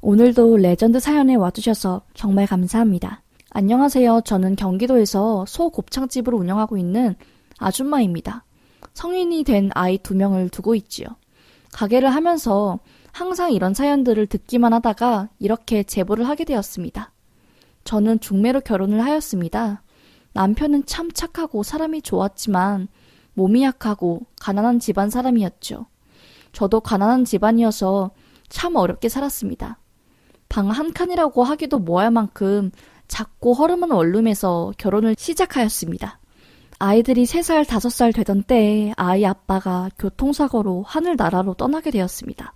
오늘도 레전드 사연에 와주셔서 정말 감사합니다. 안녕하세요. 저는 경기도에서 소 곱창집을 운영하고 있는 아줌마입니다. 성인이 된 아이 2명을 두고 있지요. 가게를 하면서 항상 이런 사연들을 듣기만 하다가 이렇게 제보를 하게 되었습니다. 저는 중매로 결혼을 하였습니다. 남편은 참 착하고 사람이 좋았지만 몸이 약하고 가난한 집안 사람이었죠. 저도 가난한 집안이어서 참 어렵게 살았습니다. 방 한 칸이라고 하기도 뭐할 만큼 작고 허름한 원룸에서 결혼을 시작하였습니다. 아이들이 3살, 5살 되던 때에 아이 아빠가 교통사고로 하늘나라로 떠나게 되었습니다.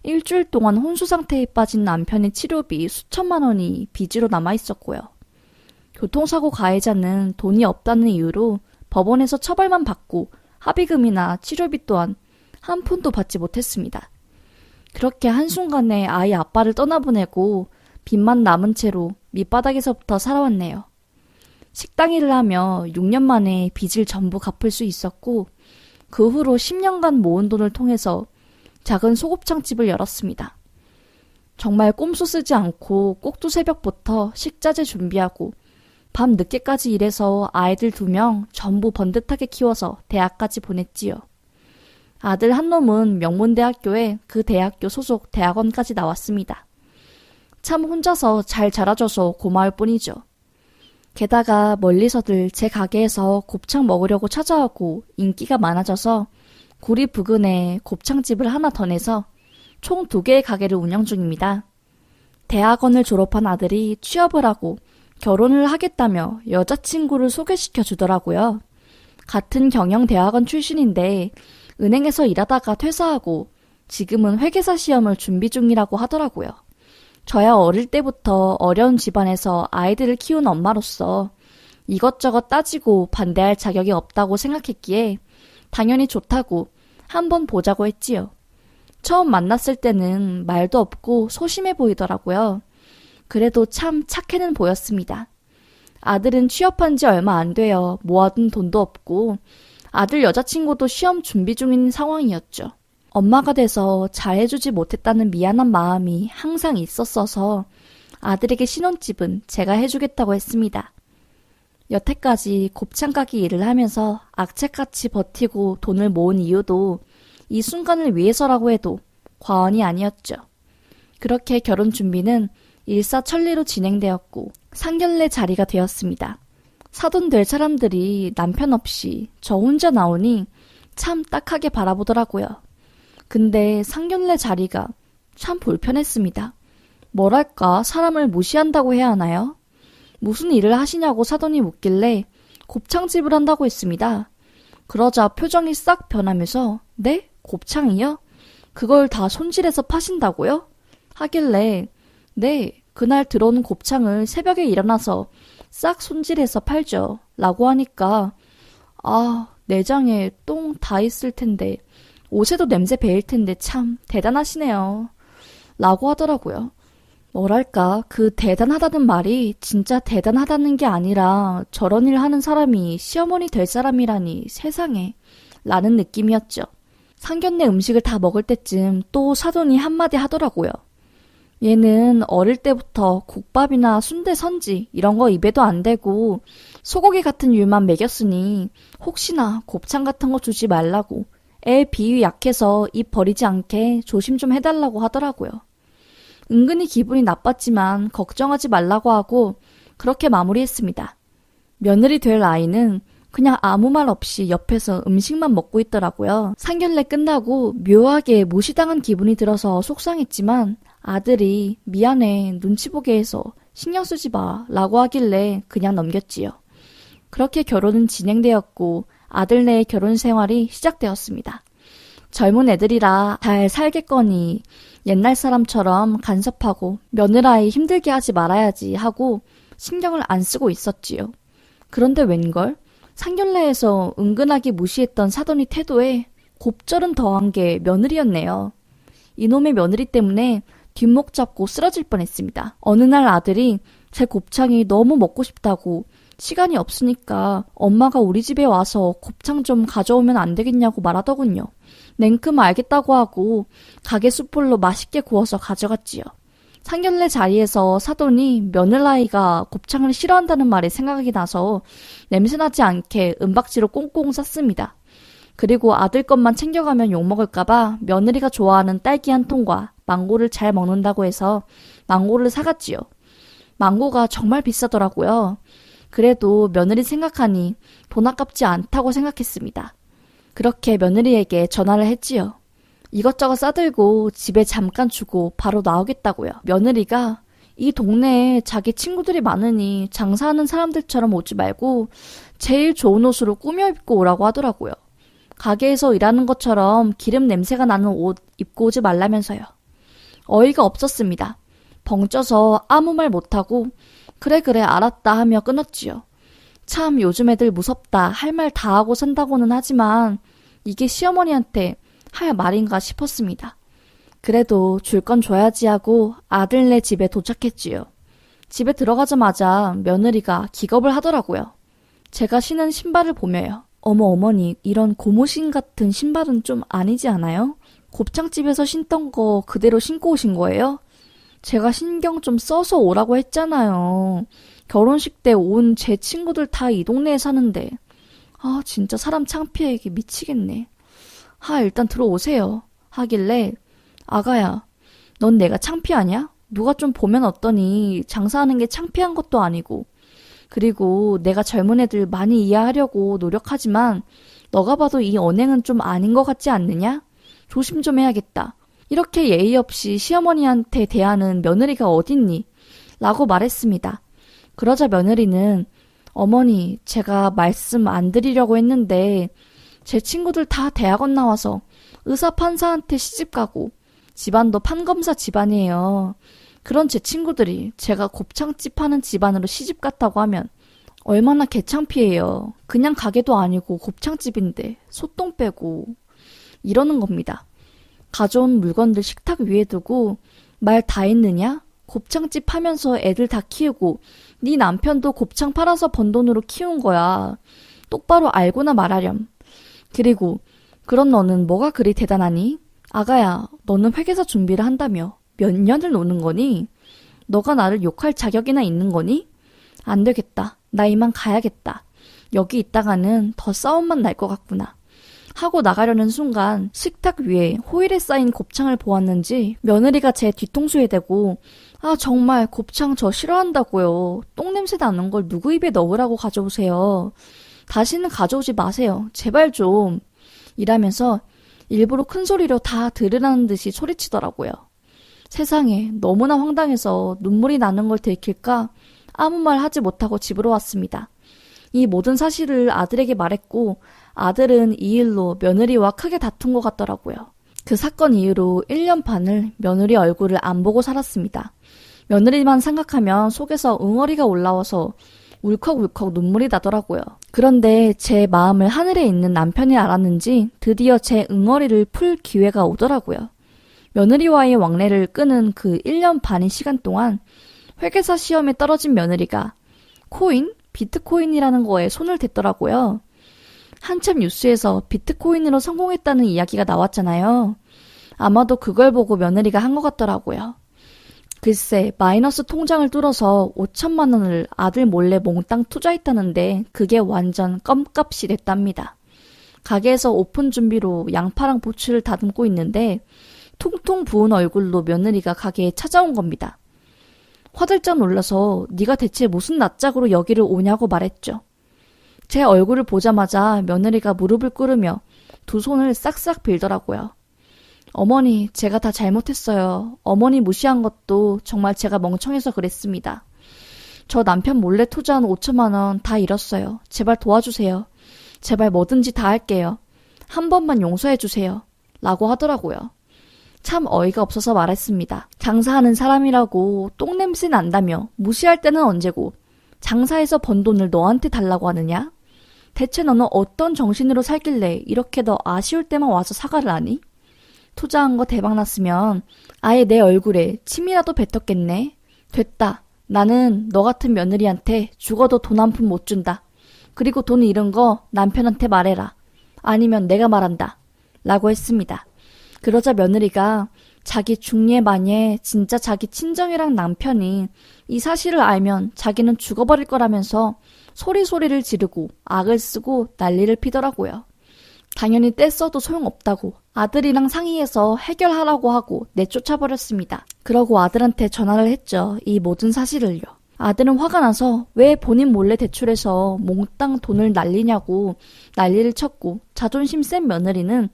일주일 동안 혼수 상태에 빠진 남편의 치료비 수천만 원이 빚으로 남아있었고요. 교통사고 가해자는 돈이 없다는 이유로 법원에서 처벌만 받고 합의금이나 치료비 또한 한 푼도 받지 못했습니다. 그렇게 한순간에 아이 아빠를 떠나보내고 빚만 남은 채로 밑바닥에서부터 살아왔네요. 식당 일을 하며 6년 만에 빚을 전부 갚을 수 있었고 그 후로 10년간 모은 돈을 통해서 작은 소곱창집을 열었습니다. 정말 꼼수 쓰지 않고 꼭두 새벽부터 식자재 준비하고 밤 늦게까지 일해서 아이들 2명 전부 번듯하게 키워서 대학까지 보냈지요. 아들 한 놈은 명문대학교에 그 대학교 소속 대학원까지 나왔습니다. 참 혼자서 잘 자라줘서 고마울 뿐이죠. 게다가 멀리서들 제 가게에서 곱창 먹으려고 찾아오고 인기가 많아져서 구리 부근에 곱창집을 하나 더 내서 총 2개의 가게를 운영 중입니다. 대학원을 졸업한 아들이 취업을 하고 결혼을 하겠다며 여자친구를 소개시켜 주더라고요. 같은 경영대학원 출신인데 은행에서 일하다가 퇴사하고 지금은 회계사 시험을 준비 중이라고 하더라고요. 저야 어릴 때부터 어려운 집안에서 아이들을 키운 엄마로서 이것저것 따지고 반대할 자격이 없다고 생각했기에 당연히 좋다고 한번 보자고 했지요. 처음 만났을 때는 말도 없고 소심해 보이더라고요. 그래도 참 착해는 보였습니다. 아들은 취업한 지 얼마 안 되어 모아둔 돈도 없고 아들 여자친구도 시험 준비 중인 상황이었죠. 엄마가 돼서 잘해주지 못했다는 미안한 마음이 항상 있었어서 아들에게 신혼집은 제가 해주겠다고 했습니다. 여태까지 곱창가게 일을 하면서 악착같이 버티고 돈을 모은 이유도 이 순간을 위해서라고 해도 과언이 아니었죠. 그렇게 결혼 준비는 일사천리로 진행되었고 상견례 자리가 되었습니다. 사돈 될 사람들이 남편 없이 저 혼자 나오니 참 딱하게 바라보더라고요. 근데 상견례 자리가 참 불편했습니다. 뭐랄까 사람을 무시한다고 해야 하나요? 무슨 일을 하시냐고 사돈이 묻길래 곱창집을 한다고 했습니다. 그러자 표정이 싹 변하면서 네? 곱창이요? 그걸 다 손질해서 파신다고요? 하길래 네, 그날 들어온 곱창을 새벽에 일어나서 싹 손질해서 팔죠. 라고 하니까 내장에 똥 다 있을 텐데 옷에도 냄새 배일 텐데 참 대단하시네요. 라고 하더라고요. 뭐랄까 그 대단하다는 말이 진짜 대단하다는 게 아니라 저런 일 하는 사람이 시어머니 될 사람이라니 세상에 라는 느낌이었죠. 상견례 음식을 다 먹을 때쯤 또 사돈이 한마디 하더라고요. 얘는 어릴 때부터 국밥이나 순대 선지 이런 거 입에도 안 대고 소고기 같은 류만 먹였으니 혹시나 곱창 같은 거 주지 말라고 애 비위 약해서 입 버리지 않게 조심 좀 해달라고 하더라고요. 은근히 기분이 나빴지만 걱정하지 말라고 하고 그렇게 마무리했습니다. 며느리 될 아이는 그냥 아무 말 없이 옆에서 음식만 먹고 있더라고요. 상견례 끝나고 묘하게 무시당한 기분이 들어서 속상했지만 아들이 미안해 눈치 보게 해서 신경 쓰지 마 라고 하길래 그냥 넘겼지요. 그렇게 결혼은 진행되었고 아들네의 결혼 생활이 시작되었습니다. 젊은 애들이라 잘 살겠거니 옛날 사람처럼 간섭하고 며느라이 힘들게 하지 말아야지 하고 신경을 안 쓰고 있었지요. 그런데 웬걸? 상견례에서 은근하게 무시했던 사돈이 태도에 곱절은 더한 게 며느리였네요. 이놈의 며느리 때문에 뒷목 잡고 쓰러질 뻔했습니다. 어느 날 아들이 제 곱창이 너무 먹고 싶다고 시간이 없으니까 엄마가 우리 집에 와서 곱창 좀 가져오면 안 되겠냐고 말하더군요. 냉큼 알겠다고 하고 가게 숯불로 맛있게 구워서 가져갔지요. 상견례 자리에서 사돈이 며느라이가 곱창을 싫어한다는 말에 생각이 나서 냄새나지 않게 은박지로 꽁꽁 쌌습니다. 그리고 아들 것만 챙겨가면 욕먹을까봐 며느리가 좋아하는 딸기 한 통과 망고를 잘 먹는다고 해서 망고를 사갔지요. 망고가 정말 비싸더라고요. 그래도 며느리 생각하니 돈 아깝지 않다고 생각했습니다. 그렇게 며느리에게 전화를 했지요. 이것저것 싸들고 집에 잠깐 주고 바로 나오겠다고요. 며느리가 이 동네에 자기 친구들이 많으니 장사하는 사람들처럼 오지 말고 제일 좋은 옷으로 꾸며 입고 오라고 하더라고요. 가게에서 일하는 것처럼 기름 냄새가 나는 옷 입고 오지 말라면서요. 어이가 없었습니다. 벙쪄서 아무 말 못하고 그래 알았다 하며 끊었지요. 참 요즘 애들 무섭다 할 말 다 하고 산다고는 하지만 이게 시어머니한테 할 말인가 싶었습니다. 그래도 줄 건 줘야지 하고 아들네 집에 도착했지요. 집에 들어가자마자 며느리가 기겁을 하더라고요. 제가 신은 신발을 보며요. 어머 어머니 이런 고무신 같은 신발은 좀 아니지 않아요? 곱창집에서 신던 거 그대로 신고 오신 거예요? 제가 신경 좀 써서 오라고 했잖아요. 결혼식 때 온 제 친구들 다 이 동네에 사는데. 아 진짜 사람 창피해 미치겠네. 일단 들어오세요. 하길래 아가야 넌 내가 창피하냐? 누가 좀 보면 어떠니 장사하는 게 창피한 것도 아니고 그리고 내가 젊은 애들 많이 이해하려고 노력하지만 너가 봐도 이 언행은 좀 아닌 것 같지 않느냐? 조심 좀 해야겠다. 이렇게 예의 없이 시어머니한테 대하는 며느리가 어딨니? 라고 말했습니다. 그러자 며느리는 어머니 제가 말씀 안 드리려고 했는데 제 친구들 다 대학원 나와서 의사 판사한테 시집가고 집안도 판검사 집안이에요. 그런 제 친구들이 제가 곱창집 하는 집안으로 시집갔다고 하면 얼마나 개창피해요. 그냥 가게도 아니고 곱창집인데 소똥 빼고 이러는 겁니다. 가져온 물건들 식탁 위에 두고 말 다 했느냐? 곱창집 하면서 애들 다 키우고 네 남편도 곱창 팔아서 번 돈으로 키운 거야. 똑바로 알고나 말하렴. 그리고 그런 너는 뭐가 그리 대단하니? 아가야 너는 회계사 준비를 한다며 몇 년을 노는 거니? 너가 나를 욕할 자격이나 있는 거니? 안 되겠다. 나 이만 가야겠다. 여기 있다가는 더 싸움만 날 것 같구나. 하고 나가려는 순간 식탁 위에 호일에 쌓인 곱창을 보았는지 며느리가 제 뒤통수에 대고 정말 곱창 저 싫어한다고요. 똥냄새 나는 걸 누구 입에 넣으라고 가져오세요. 다시는 가져오지 마세요. 제발 좀. 이라면서 일부러 큰 소리로 다 들으라는 듯이 소리치더라고요. 세상에 너무나 황당해서 눈물이 나는 걸 들킬까 아무 말 하지 못하고 집으로 왔습니다. 이 모든 사실을 아들에게 말했고 아들은 이 일로 며느리와 크게 다툰 것 같더라고요. 그 사건 이후로 1년 반을 며느리 얼굴을 안 보고 살았습니다. 며느리만 생각하면 속에서 응어리가 올라와서 울컥울컥 눈물이 나더라고요. 그런데 제 마음을 하늘에 있는 남편이 알았는지 드디어 제 응어리를 풀 기회가 오더라고요. 며느리와의 왕래를 끄는 그 1년 반의 시간 동안 회계사 시험에 떨어진 며느리가 코인? 비트코인이라는 거에 손을 댔더라고요. 한참 뉴스에서 비트코인으로 성공했다는 이야기가 나왔잖아요. 아마도 그걸 보고 며느리가 한 것 같더라고요. 글쎄 마이너스 통장을 뚫어서 5천만 원을 아들 몰래 몽땅 투자했다는데 그게 완전 껌값이 됐답니다. 가게에서 오픈 준비로 양파랑 부추를 다듬고 있는데 퉁퉁 부은 얼굴로 며느리가 가게에 찾아온 겁니다. 화들짝 놀라서 네가 대체 무슨 낯짝으로 여기를 오냐고 말했죠. 제 얼굴을 보자마자 며느리가 무릎을 꿇으며 두 손을 싹싹 빌더라고요. 어머니, 제가 다 잘못했어요. 어머니 무시한 것도 정말 제가 멍청해서 그랬습니다. 저 남편 몰래 투자한 5천만 원 다 잃었어요. 제발 도와주세요. 제발 뭐든지 다 할게요. 한 번만 용서해 주세요. 라고 하더라고요. 참 어이가 없어서 말했습니다. 장사하는 사람이라고 똥냄새 난다며 무시할 때는 언제고 장사해서 번 돈을 너한테 달라고 하느냐? 대체 너는 어떤 정신으로 살길래 이렇게 너 아쉬울 때만 와서 사과를 하니? 투자한 거 대박났으면 아예 내 얼굴에 침이라도 뱉었겠네. 됐다. 나는 너 같은 며느리한테 죽어도 돈 한 푼 못 준다. 그리고 돈 잃은 거 남편한테 말해라. 아니면 내가 말한다. 라고 했습니다. 그러자 며느리가 자기 중리의 만에 진짜 자기 친정이랑 남편이 이 사실을 알면 자기는 죽어버릴 거라면서 소리소리를 지르고 악을 쓰고 난리를 피더라고요. 당연히 떼써도 소용없다고 아들이랑 상의해서 해결하라고 하고 내쫓아버렸습니다. 그러고 아들한테 전화를 했죠. 이 모든 사실을요. 아들은 화가 나서 왜 본인 몰래 대출해서 몽땅 돈을 날리냐고 난리를 쳤고, 자존심 센 며느리는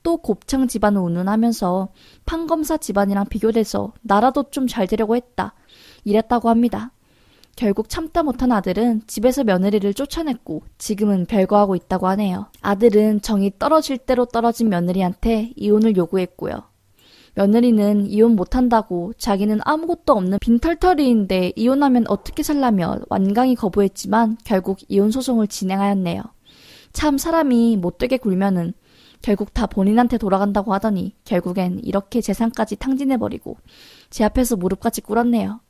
또 곱창 집안을 운운하면서 판검사 집안이랑 비교돼서 나라도 좀 잘 되려고 했다, 이랬다고 합니다. 결국 참다 못한 아들은 집에서 며느리를 쫓아냈고 지금은 별거하고 있다고 하네요. 아들은 정이 떨어질 대로 떨어진 며느리한테 이혼을 요구했고요. 며느리는 이혼 못한다고 자기는 아무것도 없는 빈털터리인데 이혼하면 어떻게 살라며 완강히 거부했지만 결국 이혼 소송을 진행하였네요. 참 사람이 못되게 굴면은 결국 다 본인한테 돌아간다고 하더니 결국엔 이렇게 재산까지 탕진해버리고 제 앞에서 무릎까지 꿇었네요.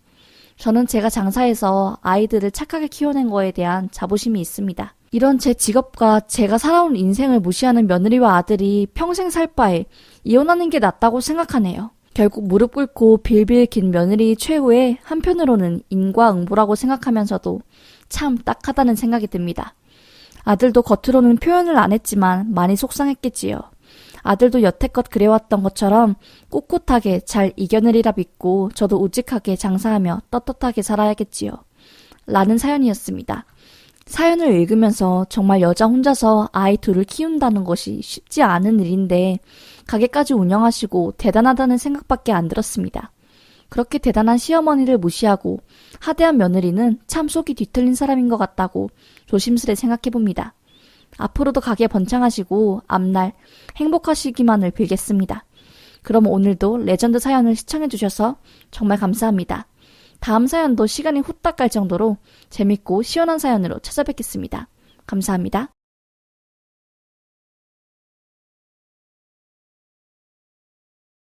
저는 제가 장사해서 아이들을 착하게 키워낸 거에 대한 자부심이 있습니다. 이런 제 직업과 제가 살아온 인생을 무시하는 며느리와 아들이 평생 살 바에 이혼하는 게 낫다고 생각하네요. 결국 무릎 꿇고 빌빌 긴 며느리 최후에 한편으로는 인과응보라고 생각하면서도 참 딱하다는 생각이 듭니다. 아들도 겉으로는 표현을 안 했지만 많이 속상했겠지요. 아들도 여태껏 그래왔던 것처럼 꿋꿋하게 잘 이겨내리라 믿고 저도 우직하게 장사하며 떳떳하게 살아야겠지요. 라는 사연이었습니다. 사연을 읽으면서 정말 여자 혼자서 아이 둘을 키운다는 것이 쉽지 않은 일인데 가게까지 운영하시고 대단하다는 생각밖에 안 들었습니다. 그렇게 대단한 시어머니를 무시하고 하대한 며느리는 참 속이 뒤틀린 사람인 것 같다고 조심스레 생각해봅니다. 앞으로도 가게 번창하시고 앞날 행복하시기만을 빌겠습니다. 그럼 오늘도 레전드 사연을 시청해주셔서 정말 감사합니다. 다음 사연도 시간이 후딱 갈 정도로 재밌고 시원한 사연으로 찾아뵙겠습니다. 감사합니다.